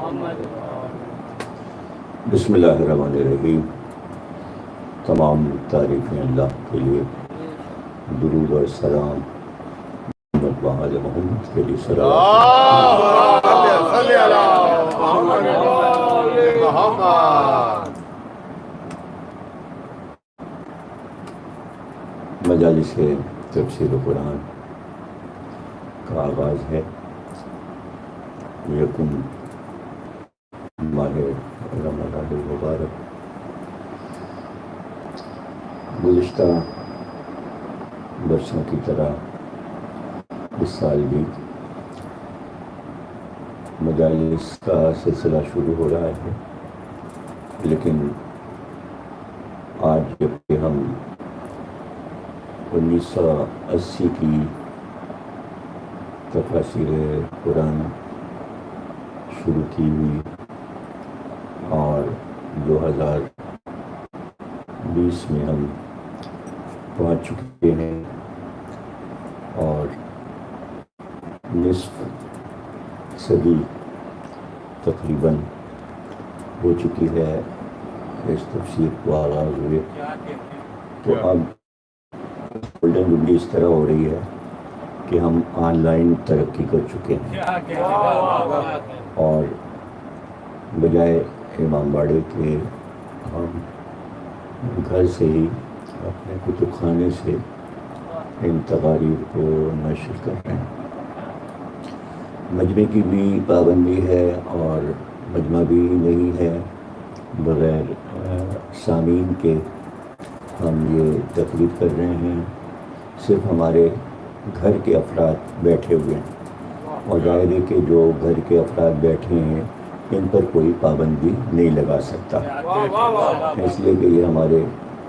بسم اللہ الرحمن الرحیم۔ تمام تعریفیں اللہ کے لیے، درود اور سلام محمد و آل محمد کے لیے صلوات۔ مجالس تفسیر قرآن کا آغاز ہے۔ یکم ماہ رمضان المبارک۔ گزشتہ برسوں کی طرح اس سال بھی مجالس کا سلسلہ شروع ہو رہا ہے، لیکن آج جبکہ ہم 1980 کی تفاسیر قرآن شروع کی ہوئی اور 2020 میں ہم پہنچ چکے ہیں اور نصف صدی تقریباً ہو چکی ہے اس تفسیر کو آغاز ہوئے۔ تو اب گولڈن جوبلی اس طرح ہو رہی ہے کہ ہم آن لائن ترقی کر چکے ہیں اور بجائے امام باڑے کے ہم گھر سے ہی اپنے کتب خانے سے ان تقاریر کو نشر کر رہے ہیں۔ مجمع کی بھی پابندی ہے اور مجمع بھی نہیں ہے، بغیر سامعین کے ہم یہ تقریر کر رہے ہیں۔ صرف ہمارے گھر کے افراد بیٹھے ہوئے ہیں اور ظاہر ہے کہ جو گھر کے افراد بیٹھے ہیں ان پر کوئی پابندی نہیں لگا سکتا، اس لیے کہ یہ ہمارے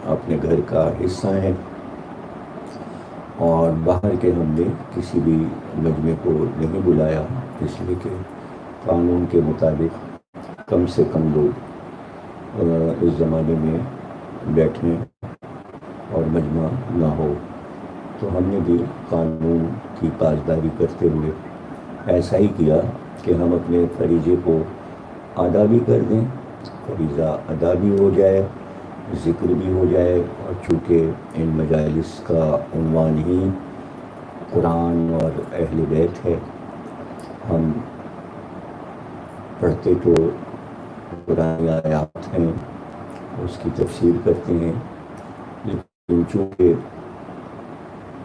اپنے گھر کا حصہ ہے اور باہر کے ہم نے کسی بھی مجمع کو نہیں بلایا، اس لیے کہ قانون کے مطابق کم سے کم لوگ اس زمانے میں بیٹھیں اور مجمع نہ ہو۔ تو ہم نے بھی قانون کی پاسداری کرتے ہوئے ایسا ہی کیا کہ ہم اپنے فریضے کو ادا بھی کر دیں، فریضہ ادا بھی ہو جائے، ذکر بھی ہو جائے، اور چونکہ ان مجالس کا عنوان ہی قرآن اور اہل بیت ہے، ہم پڑھتے تو قرآن آیات ہیں، اس کی تفسیر کرتے ہیں، لیکن چونکہ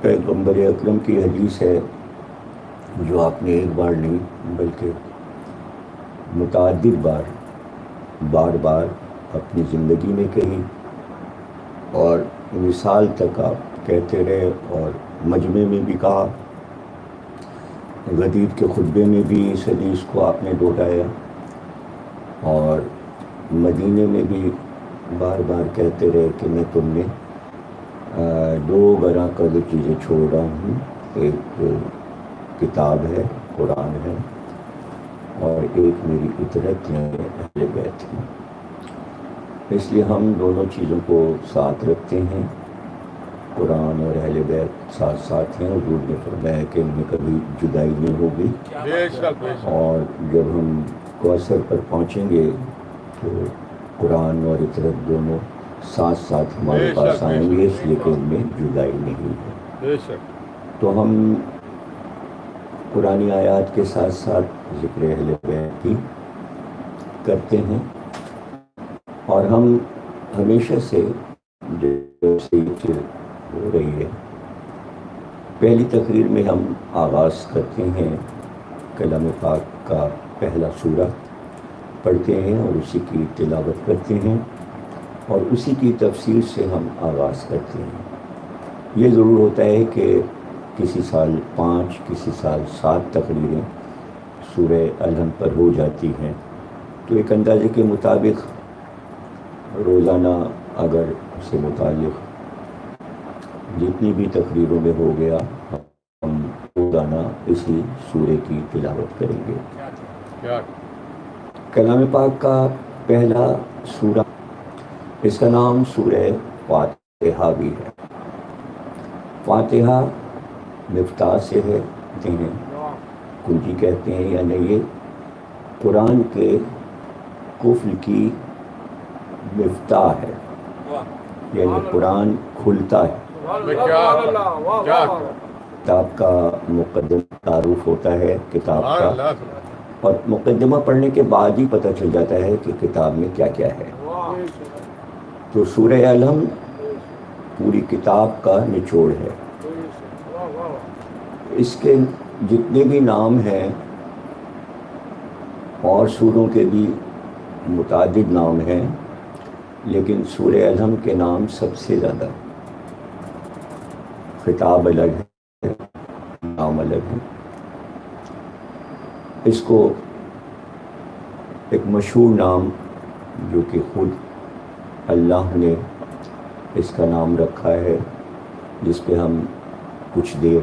پیغمبر اکرم کی حدیث ہے جو آپ نے ایک بار نہیں بلکہ متعدد بار بار اپنی زندگی میں کہی اور مثال تک آپ کہتے رہے، اور مجمع میں بھی کہا، غدیر کے خطبے میں بھی اس حدیث کو آپ نے دہرایا، اور مدینے میں بھی بار بار کہتے رہے کہ میں تم نے دو برآں کا دو چیزیں چھوڑ رہا ہوں، ایک کتاب ہے، قرآن ہے، اور ایک میری اطاعت یعنی اہل بیت ہے۔ اس لیے ہم دونوں چیزوں کو ساتھ رکھتے ہیں، قرآن اور اہل بیت ساتھ ساتھ ہیں۔ حضور نے فرمایا کہ ان میں کبھی جدائی نہیں ہوگی، اور جب ہم کوثر پر پہنچیں گے تو قرآن اور اطاعت دونوں ساتھ ساتھ ہمارے پاس آئیں گے، اس لیے کہ ان میں جدائی نہیں ہے۔ تو ہم قرآنی آیات کے ساتھ ساتھ ذکر اہل بیت بھی کرتے ہیں، اور ہم ہمیشہ سے جو چیز ہو رہی ہے، پہلی تقریر میں ہم آغاز کرتے ہیں کلام پاک کا پہلا سورہ پڑھتے ہیں اور اسی کی تلاوت کرتے ہیں، اور اسی کی تفسیر سے ہم آغاز کرتے ہیں۔ یہ ضرور ہوتا ہے کہ کسی سال 5 کسی سال 7 تقریریں سورہ الحم پر ہو جاتی ہیں، تو ایک اندازے کے مطابق روزانہ اگر اس سے متعلق جتنی بھی تقریروں میں ہو گیا، ہم روزانہ اسی سورہ کی تلاوت کریں گے۔ کلام پاک کا پہلا سورہ، اس کا نام سورہ فاتحہ بھی ہے۔ فاتحہ مفتاح سے ہے، کنجی کہتے ہیں یا نہیں، قرآن کے قفل کی مفتاح ہے، یعنی قرآن کھلتا ہے۔ کتاب کا مقدمہ تعارف ہوتا ہے کتاب کا، اور مقدمہ پڑھنے کے بعد ہی پتہ چل جاتا ہے کہ کتاب میں کیا کیا ہے۔ تو سورہ الحم پوری کتاب کا نچوڑ ہے۔ اس کے جتنے بھی نام ہیں، اور سوروں کے بھی متعدد نام ہیں، لیکن سورہ الحم کے نام سب سے زیادہ، خطاب الگ ہے، نام الگ ہے۔ اس کو ایک مشہور نام جو کہ خود اللہ نے اس کا نام رکھا ہے، جس پہ ہم کچھ دیر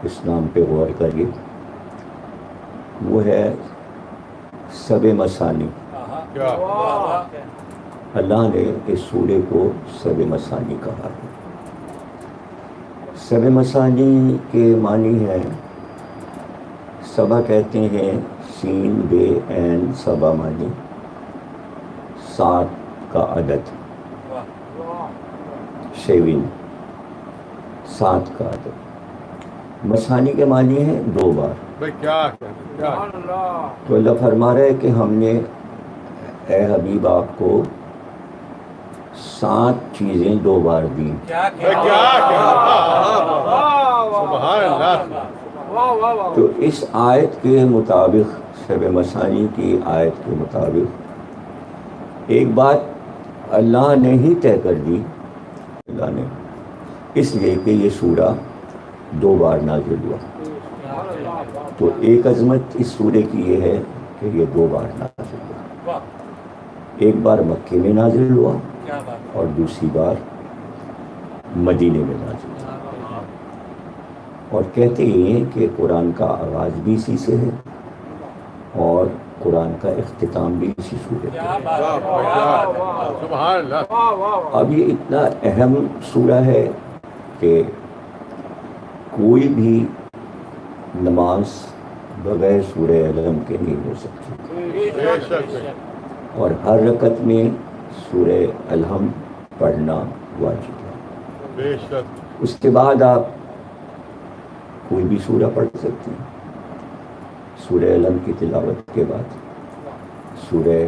اس نام پہ غور کریے، وہ ہے سب مثانی۔ اللہ نے اس سورے کو سب مثانی کہا ہے۔ سب مثانی کے معنی ہے، سبا کہتے ہیں سین بے عین سبا، معنی 7 کا عدد، 7 کا عدد۔ مثانی کے معنی ہے 2 بار۔ تو اللہ فرما رہا ہے کہ ہم نے اے حبیب آپ کو 7 چیزیں 2 بار دی۔ تو اس آیت کے مطابق، شب مثانی کی آیت کے مطابق، ایک بات اللہ نے ہی طے کر دی، اللہ نے، اس لیے کہ یہ سورہ 2 بار نازل ہوا۔ تو ایک عظمت اس سورے کی یہ ہے کہ یہ 2 بار نازل ہوا، ایک بار مکے میں نازل ہوا اور دوسری بار مدینے میں نازل ہوا۔ اور کہتے ہیں کہ قرآن کا آغاز بھی اسی سے ہے اور قرآن کا اختتام بھی اسی سورے سے ہے۔ اب یہ اتنا اہم سورہ ہے کہ کوئی بھی نماز بغیر سورہ الحم کے نہیں ہو سکتی، اور ہر رکعت میں سورہ الحم پڑھنا واجب ہے۔ اس کے بعد آپ کوئی بھی سورہ پڑھ سکتے ہیں۔ سورہ الحم کی تلاوت کے بعد سورہ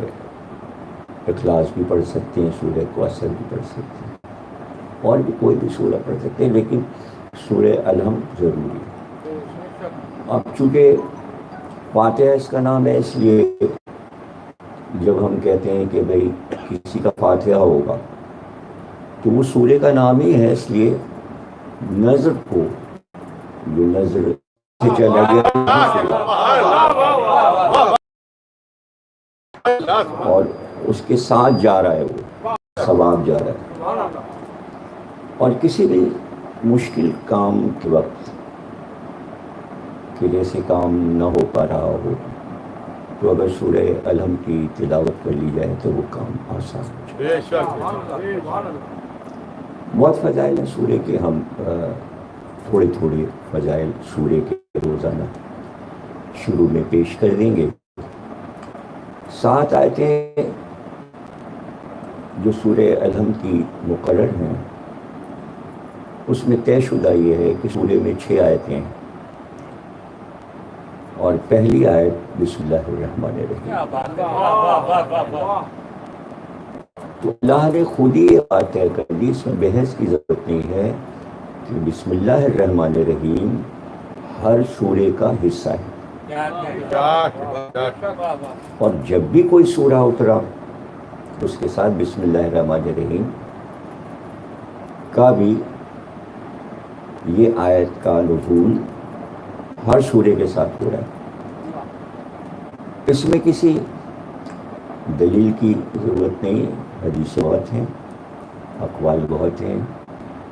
اخلاص بھی پڑھ سکتے ہیں، سورہ کوثر بھی پڑھ سکتے ہیں، اور بھی کوئی بھی سورہ پڑھ سکتے ہیں، لیکن سورہ الحم ضروری ہے۔ اب چونکہ فاتحہ اس کا نام ہے، اس لیے جب ہم کہتے ہیں کہ بھئی کسی کا فاتحہ ہوگا تو وہ سورے کا نام ہی ہے، اس لیے نظر کو، جو نظر سے چلا گیا اور اس کے ساتھ جا رہا ہے، وہ ثواب جا رہا ہے۔ اور کسی بھی مشکل کام کے وقت کہ جیسے کام نہ ہو پا رہا ہو، تو اگر سورہ الحم کی تلاوت کر لی جائے تو وہ کام آسان ہو جائے۔ بہت فضائل ہیں سورے کے، ہم تھوڑے تھوڑے فضائل سورے کے روزانہ شروع میں پیش کر دیں گے۔ 7 آیتیں جو سورہ الحم کی مقرر ہیں، اس میں طے شدہ یہ ہے کہ سورے میں 6 آیتیں ہیں، اور پہلی آیت بسم اللہ الرحمن الرحیم۔ تو اللہ نے خود ہی یہ بات طے کر دی، اس میں بحث کی ضرورت نہیں ہے کہ بسم اللہ الرحمن الرحیم ہر سورے کا حصہ ہے، اور جب بھی کوئی سورہ اترا اس کے ساتھ بسم اللہ الرحمن الرحیم کا بھی، یہ آیت کا نزول ہر سورے کے ساتھ ہو رہا ہے۔ اس میں کسی دلیل کی ضرورت نہیں، حدیث بہت ہیں، اقوال بہت ہیں،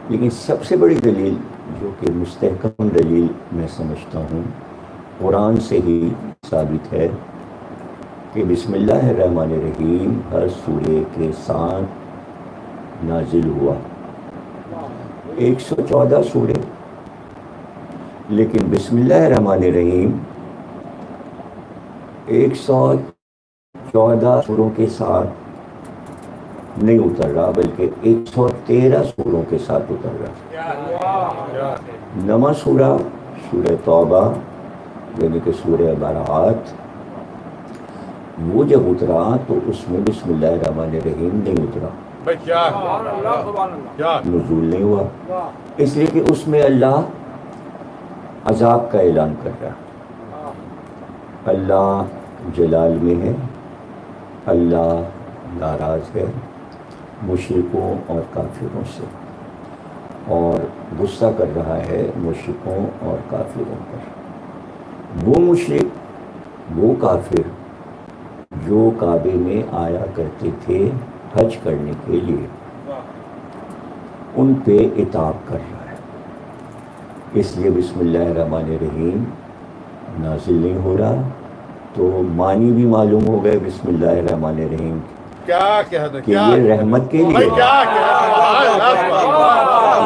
لیکن سب سے بڑی دلیل جو کہ مستحکم دلیل میں سمجھتا ہوں، قرآن سے ہی ثابت ہے کہ بسم اللہ الرحمن الرحیم ہر سورے کے ساتھ نازل ہوا۔ 114 سورے، لیکن بسم اللہ الرحمن الرحیم 114 سوروں کے ساتھ نہیں اتر رہا، بلکہ 113 سوروں کے ساتھ اتر رہا۔ نواں سورہ سورہ توبہ یعنی کہ سورہ برات، وہ جب اترا تو اس میں بسم اللہ الرحمن الرحیم نہیں اترا، نزول نہیں ہوا، اس لیے کہ اس میں اللہ عذاب کا اعلان کر رہا ہے۔ اللہ جلال میں ہے، اللہ ناراض ہے مشرکوں اور کافروں سے، اور غصہ کر رہا ہے مشرکوں اور کافروں پر۔ وہ مشرک، وہ کافر جو کعبے میں آیا کرتے تھے حج کرنے کے لیے، ان پہ عتاب کر رہا ہے، اس لیے بسم اللہ الرحمن الرحیم نازل نہیں ہو رہا۔ تو معنی بھی معلوم ہو گئے بسم اللہ الرحمن الرحیم کہ یہ رحمت کے لیے،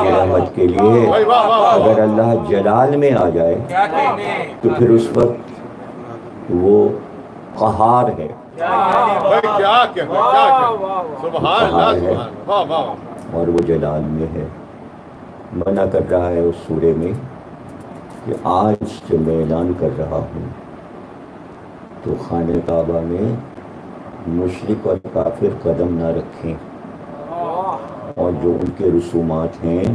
یہ رحمت کے لیے۔ اگر اللہ جلال میں آ جائے تو پھر اس وقت وہ قہار ہے، اور وہ جلال میں ہے۔ منع کر رہا ہے اس سورے میں کہ آج جو میں اعلان کر رہا ہوں تو خانہ کعبہ میں مشرک اور کافر قدم نہ رکھیں، اور جو ان کے رسومات ہیں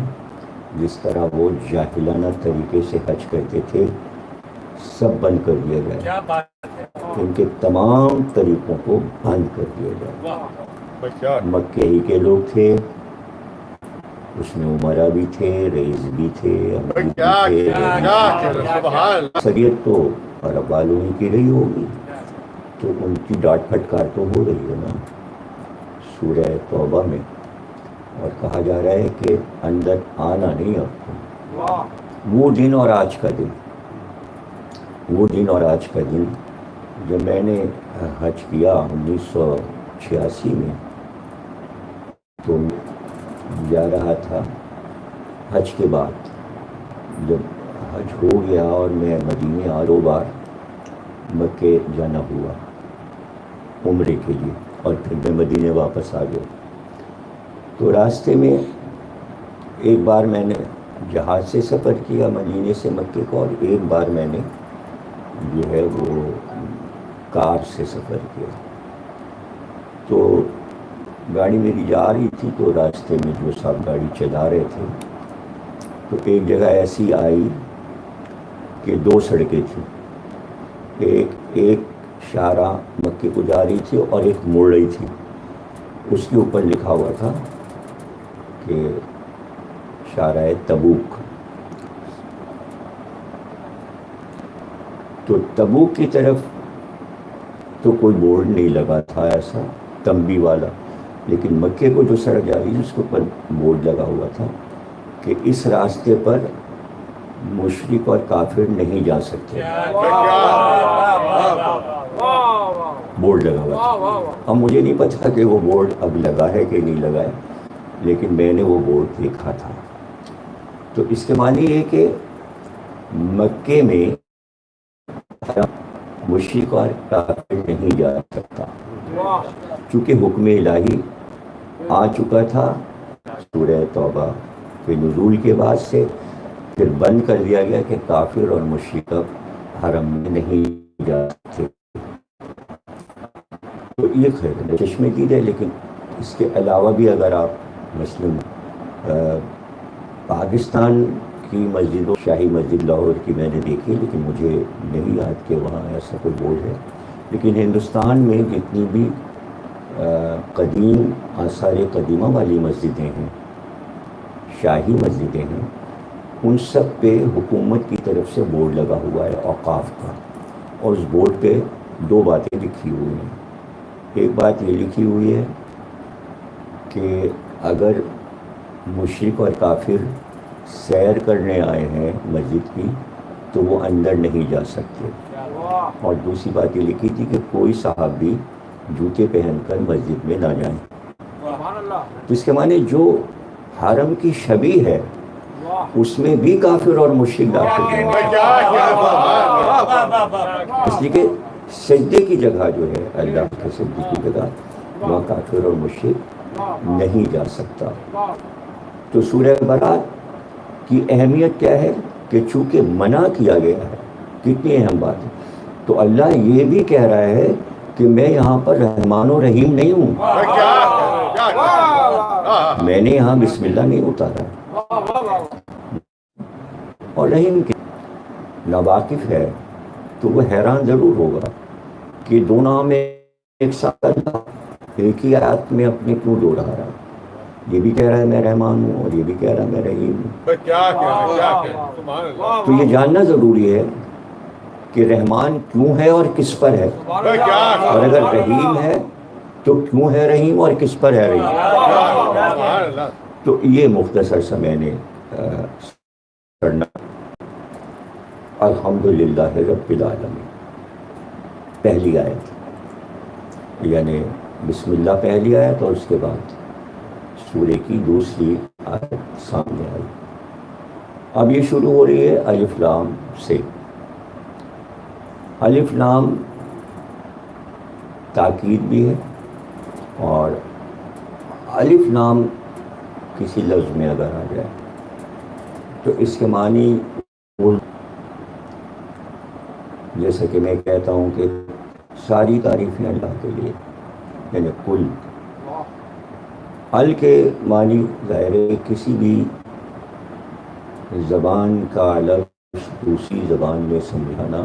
جس طرح وہ جاہلانہ طریقے سے حج کرتے تھے سب بند کر دیا جائے، ان کے تمام طریقوں کو بند کر دیا جائے۔ مکے ہی کے لوگ تھے، اس میں عمرہ بھی تھے، رئیس بھی تھے، امیر بھی تھے، اکثریت تو عرب والوں ہی کی رہی ہوگی، تو ان کی ڈانٹ پھٹکار تو ہو رہی ہے نا سورہ توبہ میں، اور کہا جا رہا ہے کہ اندر آنا نہیں آپ کو۔ وہ دن اور آج کا دن، وہ دن اور آج کا دن، جب میں نے حج کیا 1986 میں، تو جا رہا تھا حج کے بعد، جب حج ہو گیا اور میں مدینے دو بار مکے جانا ہوا عمرے کے لیے، اور پھر میں مدینے واپس آ گیا، تو راستے میں ایک بار میں نے جہاز سے سفر کیا مدینے سے مکے کو، اور ایک بار میں نے جو ہے وہ کار سے سفر کیا۔ تو گاڑی میری جا رہی تھی، تو راستے میں جو صاحب گاڑی چلا رہے تھے، تو ایک جگہ ایسی آئی کہ دو سڑکیں تھیں، ایک شاہراہ مکے کو جا رہی تھی اور ایک مڑ رہی تھی، اس کے اوپر لکھا ہوا تھا کہ شاہراہ تبوک۔ تو تبوک کی طرف تو کوئی بورڈ نہیں لگا تھا ایسا تنبیہ والا، لیکن مکے کو جو سڑک جا رہی ہے اس کے اوپر بورڈ لگا ہوا تھا کہ اس راستے پر مشرک اور کافر نہیں جا سکتے، بورڈ لگا ہوا تھا۔ اب مجھے نہیں پتا کہ وہ بورڈ اب لگا ہے کہ نہیں لگا ہے، لیکن میں نے وہ بورڈ دیکھا تھا۔ تو اس کے معنی یہ کہ مکے میں مشرک اور کافر نہیں جا سکتا، چونکہ حکم الہی آ چکا تھا سورہ توبہ کے نزول کے بعد سے، پھر بند کر دیا گیا کہ کافر اور مشرک حرم میں نہیں جا سکتے۔ تو یہ خیر چشم دید ہے، لیکن اس کے علاوہ بھی اگر آپ مثلاً پاکستان کی مسجدوں، شاہی مسجد لاہور کی میں نے دیکھی، لیکن مجھے نہیں یاد کہ وہاں ایسا کوئی بورڈ ہے، لیکن ہندوستان میں جتنی بھی قدیم آثار قدیمہ والی مسجدیں ہیں، شاہی مسجدیں ہیں، ان سب پہ حکومت کی طرف سے بورڈ لگا ہوا ہے اوقاف کا، اور اس بورڈ پہ دو باتیں لکھی ہوئی ہیں۔ ایک بات یہ لکھی ہوئی ہے کہ اگر مشرک اور کافر سیر کرنے آئے ہیں مسجد کی تو وہ اندر نہیں جا سکتے، اور دوسری بات یہ لکھی تھی کہ کوئی صحابی جوتے پہن کر مسجد میں نہ جائیں۔ تو اس کے معنی جو حرم کی شبیہ ہے اس میں بھی کافر اور مشرک داخل ہیں، اس لیے کہ سجدے کی جگہ جو ہے اللہ کے سجدے کی جگہ وہاں کافر اور مشرک نہیں جا سکتا. تو سورہ برات کی اہمیت کیا ہے کہ چونکہ منع کیا گیا ہے، کتنی اہم بات ہے. تو اللہ یہ بھی کہہ رہا ہے کہ میں یہاں پر رحمان و رحیم نہیں ہوں، میں نے یہاں بسم اللہ نہیں اتارا. اور رحیم کے ناواقف ہے تو وہ حیران ضرور ہوگا کہ دو نام ایک ساتھ اللہ ایک ہی آیات میں اپنے کیوں دوہرا رہا ہے. یہ بھی کہہ رہا ہے میں رحمان ہوں اور یہ بھی کہہ رہا ہے میں رحیم ہوں. تو یہ جاننا ضروری ہے کہ رحمان کیوں ہے اور کس پر ہے، اور اگر رحیم ہے تو کیوں ہے رحیم اور کس پر ہے رحیم. تو یہ مختصر سا میں نے کرنا. الحمدللہ رب العالمین پہلی آیت، یعنی بسم اللہ پہلی آیت اور اس کے بعد سورے کی دوسری آیت سامنے آئی. اب یہ شروع ہو رہی ہے الف لام سے. الف لام تاکید بھی ہے، اور الف لام کسی لفظ میں اگر آ جائے تو اس کے معنی جیسا کہ میں کہتا ہوں کہ ساری تعریفیں اللہ کے لیے، یعنی کل. ال کے معنی ظاہر ہے کسی بھی زبان کا لفظ دوسری زبان میں سمجھانا.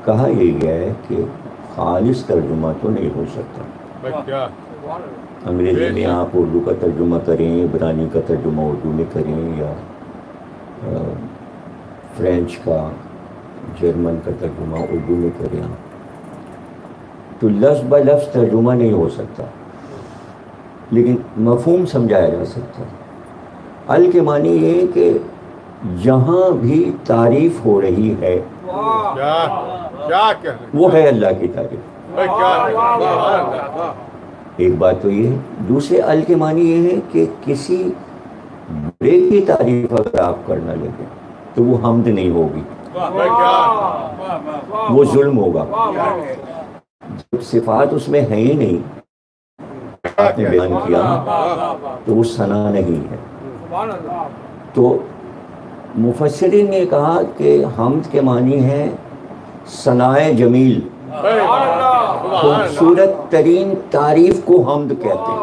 کہا یہ گیا ہے کہ خالص ترجمہ تو نہیں ہو سکتا. انگریزی میں آپ اردو کا ترجمہ کریں، عبرانی کا ترجمہ اردو میں کریں، یا فرینچ کا جرمن کا ترجمہ اردو میں کریں، تو لفظ بہ لفظ ترجمہ نہیں ہو سکتا، لیکن مفہوم سمجھایا جا سکتا. ال کے معنی یہ کہ جہاں بھی تعریف ہو رہی ہے وہ ہے اللہ کی تعریف. ایک بات تو یہ ہے. دوسرے ال کے معنی یہ ہے کہ کسی برے کی تعریف اگر آپ کرنا لگے تو وہ حمد نہیں ہوگی، وہ ظلم ہوگا. جب صفات اس میں ہے ہی نہیں، آپ نے بیان کیا تو وہ ثنا نہیں ہے. تو مفسرین نے کہا کہ حمد کے معنی ہے ثنائے جمیل، خوبصورت ترین تعریف کو حمد کہتے ہیں.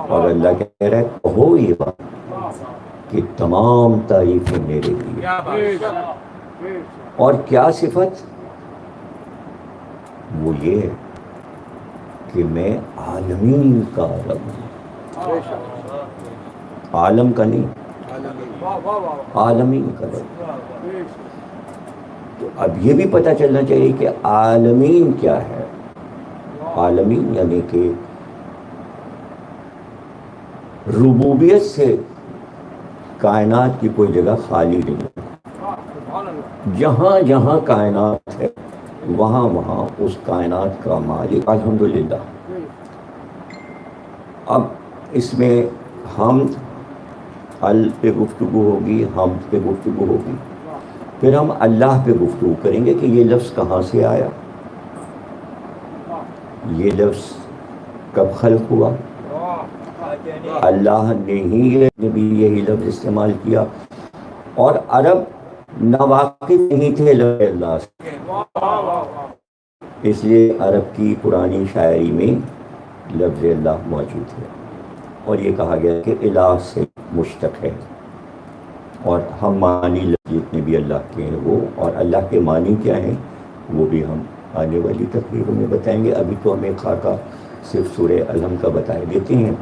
اور اللہ کہہ رہا ہے کہو یہ بات کہ تمام تعریفیں میرے لیے. اور کیا صفت؟ وہ یہ ہے کہ میں عالمین کا رب ہوں. عالم کا نہیں، عالمین کا رب. تو اب یہ بھی پتہ چلنا چاہیے کہ عالمین کیا ہے. عالمین یعنی کہ ربوبیت سے کائنات کی کوئی جگہ خالی نہیں ہے. جہاں جہاں کائنات ہے وہاں وہاں اس کائنات کا مالک الحمدللہ. اب اس میں حمد ال پہ گفتگو ہوگی، حمد پہ گفتگو ہوگی، پھر ہم اللہ پہ گفتگو کریں گے کہ یہ لفظ کہاں سے آیا، یہ لفظ کب خلق ہوا. اللہ نے ہی بھی یہی لفظ استعمال کیا، اور عرب ناواقف نہیں تھے لفظ اللہ سے، اس لیے عرب کی پرانی شاعری میں لفظ اللہ موجود ہے. اور یہ کہا گیا کہ الہ سے مشتق ہے. اور ہم معنی جتنے بھی اللہ کے ہیں وہ، اور اللہ کے معنی کیا ہیں وہ بھی ہم آنے والی تقریروں میں بتائیں گے. ابھی تو ہمیں خاکہ صرف سورہ الحم کا بتائے دیتے ہیں.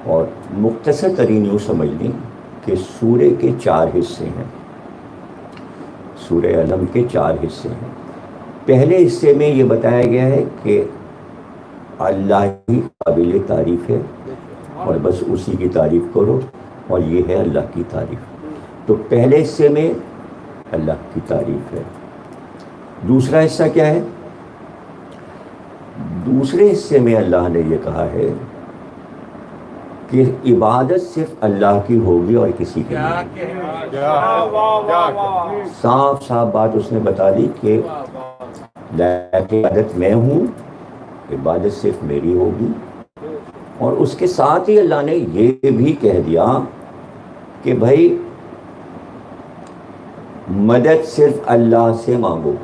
اور مختصر ترین یوں سمجھ لیں کہ سورہ کے 4 حصے ہیں. سورہ الحم کے 4 حصے ہیں. پہلے حصے میں یہ بتایا گیا ہے کہ اللہ ہی قابل تعریف ہے اور بس اسی کی تعریف کرو، اور یہ ہے اللہ کی تعریف. تو پہلے حصے میں اللہ کی تعریف ہے. دوسرا حصہ کیا ہے؟ دوسرے حصے میں اللہ نے یہ کہا ہے کہ عبادت صرف اللہ کی ہوگی اور کسی کی نہیں. صاف صاف بات اس نے بتا دی کہ عبادت میں ہوں، عبادت صرف میری ہوگی. اور اس کے ساتھ ہی اللہ نے یہ بھی کہہ دیا کہ بھائی مدد صرف اللہ سے مانگو.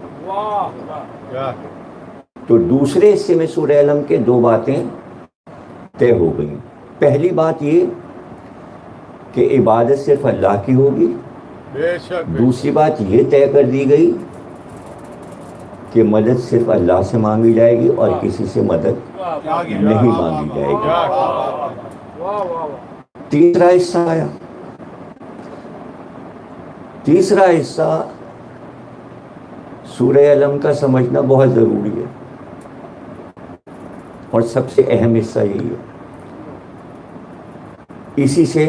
تو دوسرے حصے میں سورہ علم کے دو باتیں طے ہو گئی. پہلی بات یہ کہ عبادت صرف اللہ کی ہوگی. دوسری بات یہ طے کر دی گئی کہ مدد صرف اللہ سے مانگی جائے گی اور کسی سے مدد نہیں مانگی جائے گی. تیسرا حصہ آیا. تیسرا حصہ سورہ علم کا سمجھنا بہت ضروری ہے اور سب سے اہم حصہ یہی ہے. اسی سے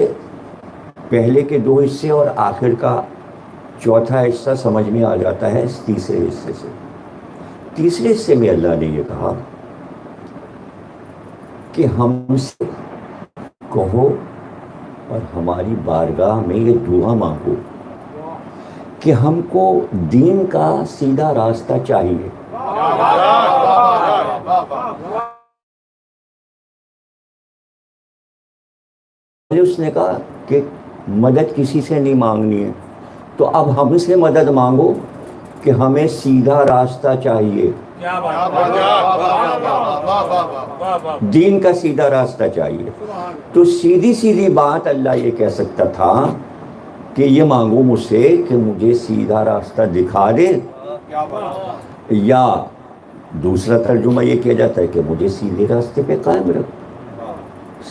پہلے کے دو حصے اور آخر کا چوتھا حصہ سمجھ میں آ جاتا ہے اس تیسرے حصے سے. تیسرے حصے میں اللہ نے یہ کہا کہ ہم سے کہو اور ہماری بارگاہ میں یہ دعا مانگو کہ ہم کو دین کا سیدھا راستہ چاہیے. اس نے کہا کہ مدد کسی سے نہیں مانگنی ہے، تو اب ہم سے مدد مانگو کہ ہمیں سیدھا راستہ چاہیے، دین کا سیدھا راستہ چاہیے. تو سیدھی سیدھی بات اللہ یہ کہہ سکتا تھا کہ یہ مانگو مجھ سے کہ مجھے سیدھا راستہ دکھا دے، یا دوسرا ترجمہ یہ کیا جاتا ہے کہ مجھے سیدھے راستے پہ قائم رکھ.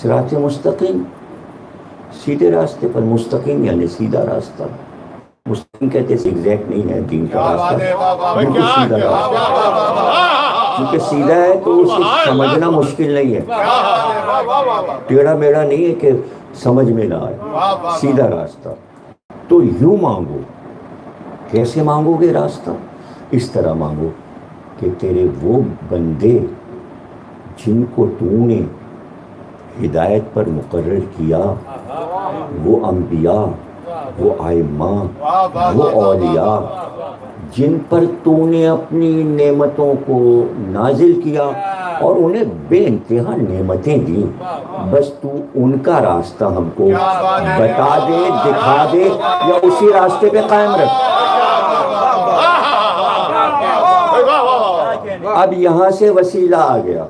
صراط مستقیم، سیدھے راستے پر. مستقیم یعنی سیدھا راستہ. مستقیم کہتے ہیں ایگزیکٹ نہیں ہے دین کا راستہ، بالکل سیدھا راستہ. کیونکہ سیدھا ہے تو اسے سمجھنا مشکل نہیں ہے، ٹیڑھا میڑھا نہیں ہے کہ سمجھ میں نہ آئے. سیدھا راستہ. تو یوں مانگو. کیسے مانگو گے راستہ؟ اس طرح مانگو کہ تیرے وہ بندے جن کو تو نے ہدایت پر مقرر کیا، وہ انبیاء، وہ ائمہ، وہ اولیاء جن پر تو نے اپنی نعمتوں کو نازل کیا اور انہیں بے انتہا نعمتیں دیں، بس تو ان کا راستہ ہم کو بتا دے، دکھا دے، یا اسی راستے پہ قائم رکھ. اب یہاں سے وسیلہ آ گیا.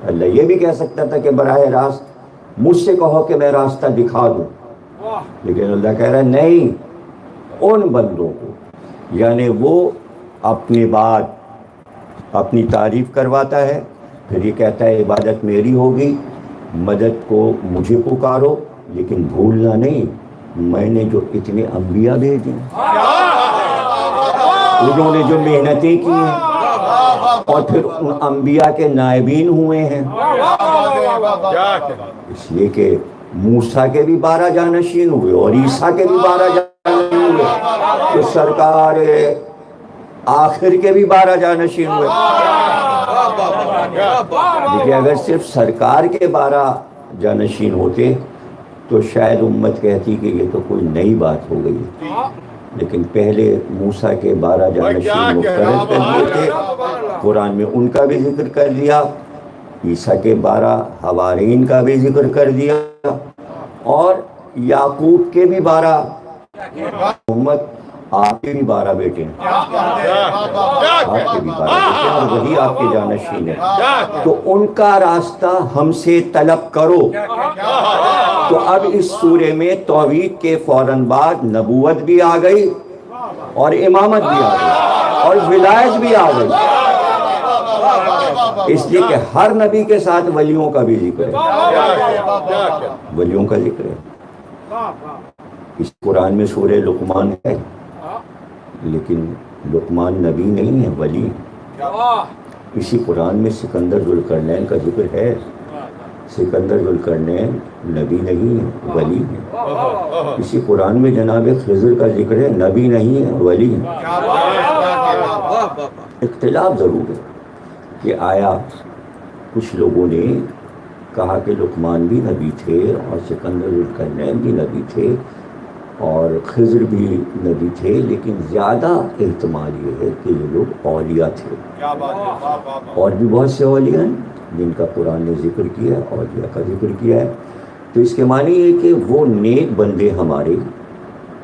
اللہ یہ بھی کہہ سکتا تھا کہ براہ راست مجھ سے کہو کہ میں راستہ دکھا دوں، لیکن اللہ کہہ رہا ہے نہیں، ان بندوں کو، یعنی وہ اپنی بات اپنی تعریف کرواتا ہے، پھر یہ کہتا ہے عبادت میری ہوگی، مدد کو مجھے پکارو، لیکن بھولنا نہیں میں نے جو اتنے انبیاء بھیجے، انہوں نے جو محنتیں کی ہیں اور پھر ان انبیاء کے نائبین ہوئے ہیں. اس لیے کہ موسیٰ کے بھی 12 جانشین ہوئے اور عیسیٰ کے بھی 12 جانشین ہوئے، تو سرکار آخر کے بھی 12 جانشین ہوئے. دیکھیں اگر صرف سرکار کے 12 جانشین ہوتے تو شاید امت کہتی کہ یہ تو کوئی نئی بات ہو گئی، لیکن پہلے موسیٰ کے 12 جانشین مقرر کر دیے تھے، قرآن میں ان کا بھی ذکر کر دیا، عیسیٰ کے 12 حوارین کا بھی ذکر کر دیا، اور یعقوب کے بھی 12، محمد آپ کے بھی 12 بیٹے ہیں، آپ کے بھی 12 بیٹے ہیں اور وہی آپ کے جانشین ہیں. تو ان کا راستہ ہم سے طلب کرو. تو اب اس سورے میں توحید کے فوراً بعد نبوت بھی آ گئی اور امامت بھی آ گئی اور ولایت بھی آ گئی، اس لیے کہ ہر نبی کے ساتھ ولیوں کا بھی ذکر ہے، ولیوں کا ذکر ہے. اس قرآن میں سورہ لقمان ہے، لیکن لقمان نبی نہیں ہے، ولی. اسی قرآن میں سکندر ذوالقرنین کا ذکر ہے، سکندر ذوالقرنین نبی نہیں ہے، ولی ہے. اسی قرآن میں جناب خضر کا ذکر ہے، نبی نہیں ہے، ولی ہے. اختلاف ضرور ہے کہ آیا کچھ لوگوں نے کہا کہ لقمان بھی نبی تھے اور سکندر ذوالقرنین بھی نبی تھے اور خضر بھی نبی تھے، لیکن زیادہ احتمال یہ ہے کہ یہ لوگ اولیاء تھے۔ اور بھی بہت سے اولیاء ہیں جن کا قرآن نے ذکر کیا، اولیاء کا ذکر کیا ہے۔ تو اس کے معنی یہ کہ وہ نیک بندے ہمارے،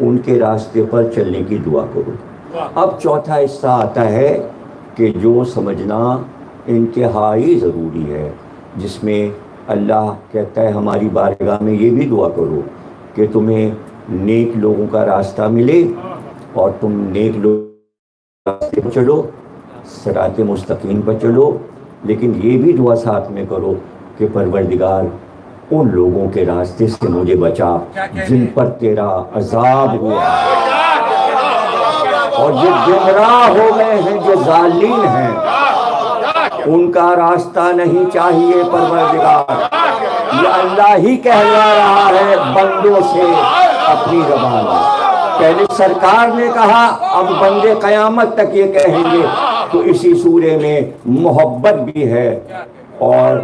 ان کے راستے پر چلنے کی دعا کرو۔ اب چوتھا حصہ آتا ہے کہ جو سمجھنا انتہائی ضروری ہے، جس میں اللہ کہتا ہے ہماری بارگاہ میں یہ بھی دعا کرو کہ تمہیں نیک لوگوں کا راستہ ملے اور تم نیک لوگوں راستے پر چلو، صراط مستقیم پر چلو، لیکن یہ بھی دعا ساتھ میں کرو کہ پروردگار ان لوگوں کے راستے سے مجھے بچا جن پر تیرا عذاب ہوا اور جو گمراہ ہو گئے ہیں، جو ظالم ہیں، ان کا راستہ نہیں چاہیے پروردگار۔ یہ اللہ ہی کہلا رہا ہے بندوں سے اپنی زبان میں۔ پہلے سرکار نے کہا، اب بندے قیامت تک یہ کہیں گے۔ تو اسی سورے میں محبت بھی ہے، اور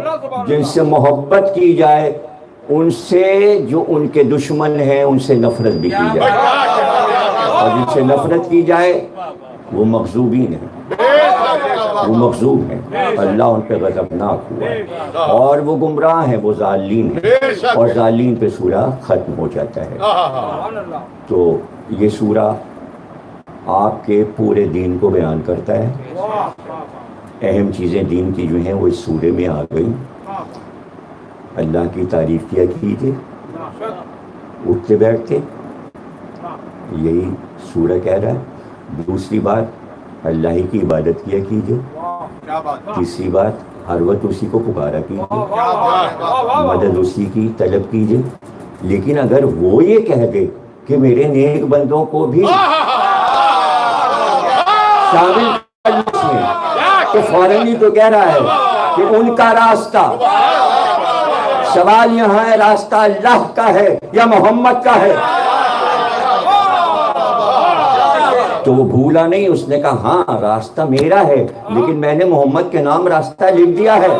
جن سے محبت کی جائے ان سے جو ان کے دشمن ہیں ان سے نفرت بھی کی جائے، اور جن سے نفرت کی جائے وہ مغضوبین ہیں، وہ مغضوب ہیں، اللہ ان پہ غضبناک ہوا ہے، اور وہ گمراہ ہیں، وہ ضالین ہیں، اور ضالین پہ سورہ ختم ہو جاتا ہے۔ تو یہ سورہ آپ کے پورے دین کو بیان کرتا ہے۔ اہم چیزیں دین کی جو ہیں وہ اس سورے میں آ گئی۔ اللہ کی تعریف کیا کیجیے، اٹھتے بیٹھتے، یہی سورہ کہہ رہا ہے۔ دوسری بات، اللہ ہی کی عبادت کیا کیجیے۔ تیسری بات، ہر وقت اسی کو پکارا کیجیے، مدد اسی کی طلب کیجیے۔ لیکن اگر وہ یہ کہہ دے کہ میرے نیک بندوں کو بھی شامل کر لو اس میں، تو فوراً ہی تو کہہ رہا ہے کہ ان کا راستہ، سوال یہاں ہے راستہ اللہ کا ہے یا محمد کا ہے؟ تو وہ بھولا نہیں، اس نے کہا ہاں راستہ میرا ہے، لیکن میں نے محمد کے نام راستہ لکھ دیا ہے،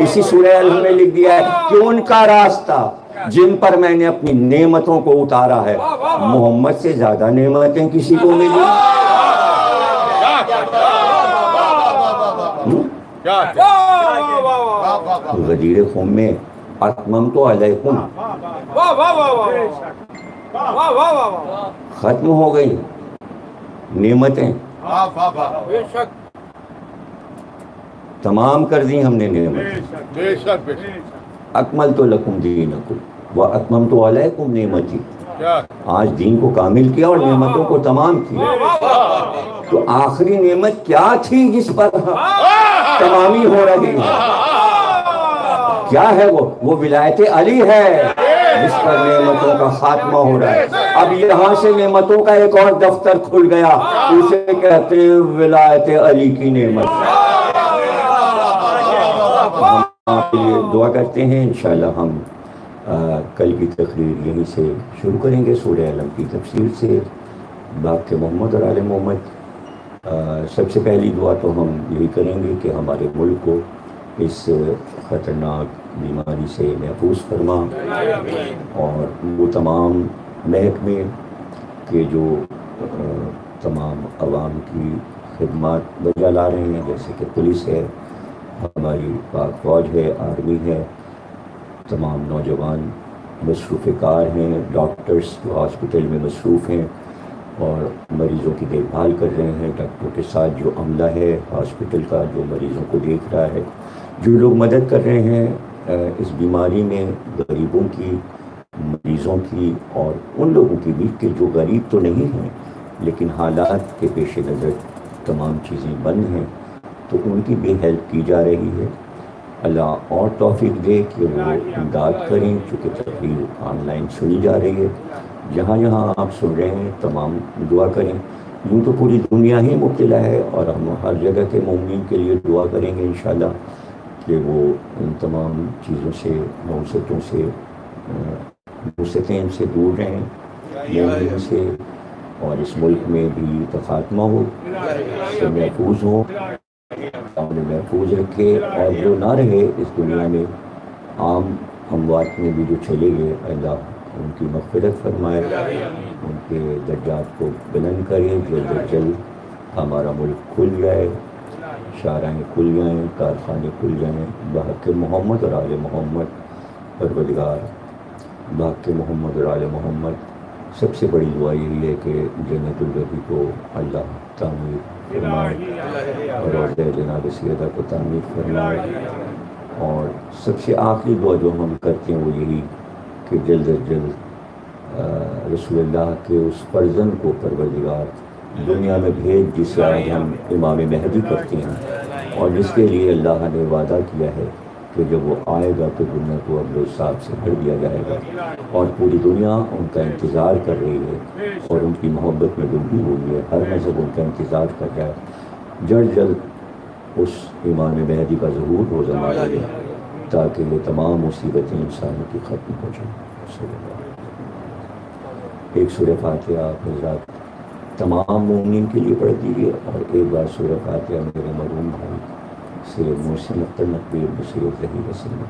اسی سورہ الحمد میں لکھ دیا ہے کہ ان کا راستہ جن پر میں نے اپنی نعمتوں کو اتارا ہے۔ محمد سے زیادہ نعمتیں کسی کو ملی؟ غدیر خم میں اتممت علیکم ختم ہو گئی نعمتیں، تمام کر دی ہم نے نعمتیں۔ اکملت لکم دینکم واتممت علیکم نعمتی، آج دین کو کامل کیا اور نعمتوں کو تمام کیا۔ تو آخری نعمت کیا تھی جس پر تمامی ہو رہی ہے؟ کیا ہے وہ ولایت علی ہے جس پر نعمتوں کا خاتمہ ہو رہا ہے۔ اب یہاں سے نعمتوں کا ایک اور دفتر کھل گیا، اسے کہتے ہیں ولایت علی کی نعمت۔ ہم آپ کے لیے دعا کرتے ہیں، انشاءاللہ ہم کل کی تقریر یہیں سے شروع کریں گے، سورہ علم کی تفسیر سے، باق محمد اور آل محمد۔ سب سے پہلی دعا تو ہم یہی کریں گے کہ ہمارے ملک کو اس خطرناک بیماری سے محفوظ فرما، اور وہ تمام محکمے کے جو تمام عوام کی خدمات بجا لا رہے ہیں، جیسے کہ پولیس ہے، ہماری پاک فوج ہے، آرمی ہے، تمام نوجوان مصروف کار ہیں، ڈاکٹرز جو ہاسپٹل میں مصروف ہیں اور مریضوں کی دیکھ بھال کر رہے ہیں، ڈاکٹروں کے ساتھ جو عملہ ہے ہاسپٹل کا جو مریضوں کو دیکھ رہا ہے، جو لوگ مدد کر رہے ہیں اس بیماری میں، غریبوں کی، مریضوں کی، اور ان لوگوں کی بھی کہ جو غریب تو نہیں ہیں لیکن حالات کے پیش نظر تمام چیزیں بند ہیں، تو ان کی بھی ہیلپ کی جا رہی ہے۔ اللہ اور توفیق دے کہ وہ امداد کریں، چونکہ تقریر آن لائن سنی جا رہی ہے، جہاں جہاں آپ سن رہے ہیں تمام دعا کریں۔ یوں تو پوری دنیا ہی مبتلا ہے، اور ہم ہر جگہ کے مومنین کے لیے دعا کریں گے انشاءاللہ کہ وہ ان تمام چیزوں سے، نوستوں سے، نوستیں ان سے دور رہیں، مومنین سے، اور اس ملک میں بھی خاتمہ ہو، سے محفوظ ہو، انہیں محفوظ رکھے، اور جو نہ رہے اس دنیا میں عام اموات میں بھی جو چلے گئے، اللہ ان کی مغفرت فرمائے، ان کے درجات کو بلند کرے، جلد از جلد ہمارا ملک کھل جائے، شاہراہیں کھل جائیں، کارخانے کھل جائیں، بحق محمد اور آل محمد۔ پروردگار بحق محمد اور آل محمد، سب سے بڑی دعا یہی ہے کہ جنت البقیع کو اللہ تعمیر فرمائے اور روضہ جناب سیدہ کو تعمیر فرمائے، اور سب سے آخری دعا جو ہم کرتے ہیں وہ یہی کہ جلد از جلد رسول اللہ کے اس فرزند کو پروردگار دنیا میں بھیج جسے آج ہم امام مہدی کرتے ہیں، اور جس کے لیے اللہ نے وعدہ کیا ہے کہ جب وہ آئے گا تو دنیا کو عدل و انصاف سے بھر دیا جائے گا، اور پوری دنیا ان کا انتظار کر رہی ہے اور ان کی محبت میں ڈوبی ہوئی ہے، ہر مذہب ان کا انتظار کر رہا ہے۔ جلد جلد اس امام مہدی کا ظہور ہو زمانہ میں، تاکہ یہ تمام مصیبتیں انسانوں کی ختم ہو جائیں۔ ایک سورہ فاتحہ آپ حضرات تمام مومنین کے لیے پڑھ دیجیے، اور ایک بار سورہ فاتحہ میرے مرحوم بھائی سید محسن اختر نقوی سید ظہیر حسن